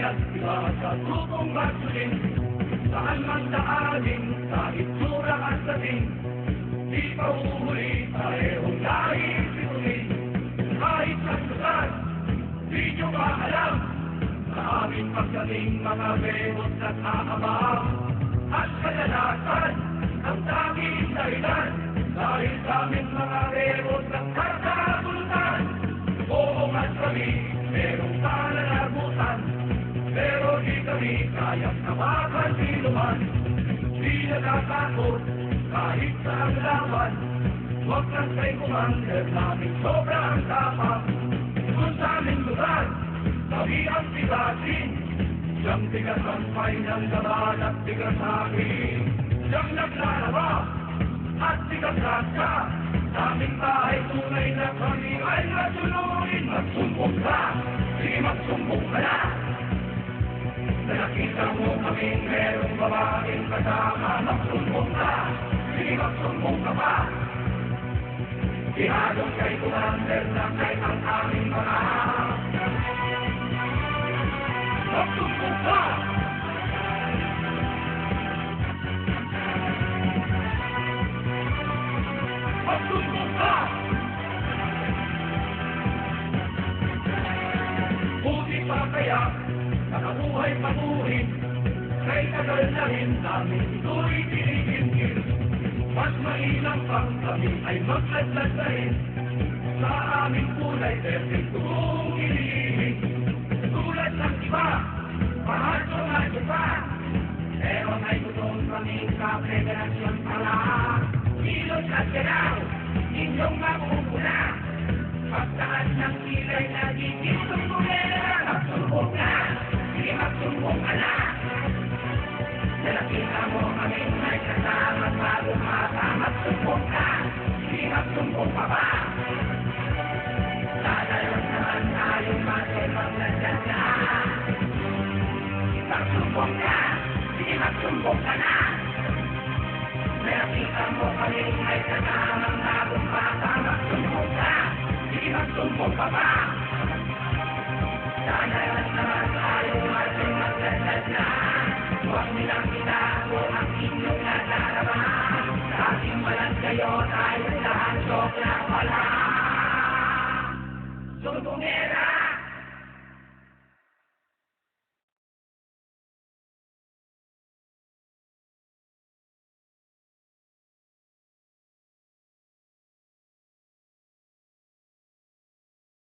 at iba sa grupong magsuling. Saan man daanin, kahit surang at dating, di pa uhuli, parehong lahi pituloy. Kahit sa lugar, di nyo ba alam, sa aming pagdating mga bebot at aabang. At kadalasan, ang tanging dahilan, dahil sa aming mga bebot at kakabulutan. Oo nga kami, merong pananagutan, pero di kami kayang tawagan sinuman. Di natatakot, kahit sa ang laban, huwag lang kay commander namin sobrang tapang. Kung sa aming lugar, kami ang bigasin, siyang bigas ang final laban at bigas akin. Siyang naglalaba at bigas siya, sa aming bahay tunay na kami ay natuluin. Magsumbong ka, sige magsumbong ka na. Nakita mo kaming merong babaeng kasama. Magsumbong ka, sige magsumbong ka pa. Ihadong kay commander na kahit ang aming mga. Magsumbong ka! Magsumbong ka! Buti pa kaya nakabuhay panuhin, kay tagal na rin namin ito'y tinigil-gil. Mas mainam pang kami ay magladlad na rin sa aming kulay berdeng tugong iniibig. Tulad ng iba, pahato-hato pa, pero may gutong kaming kapreganasyon pala. Kilos at galaw, inyong mapupuna, pagtaas ng kilay na gigitong kulera. Magsumbong na, sige magsumbong ka na. Nakita mo kaming may kasama sa lumata. Magsumbong ka, sige magsumbong pa ba. Dadalon naman tayong masimang nandiyan na. Magsumbong ka, sige magsumbong ka na. Nakita mo kaming may kasama sa lumata. Magsumbong ka, sige magsumbong pa ba. Dadalon naman tayong masimang nandiyan na. Huwag nilang itago ang inyong nadarama. Sa ating balat kayo tayo lahat sobra pala. Sumbongin!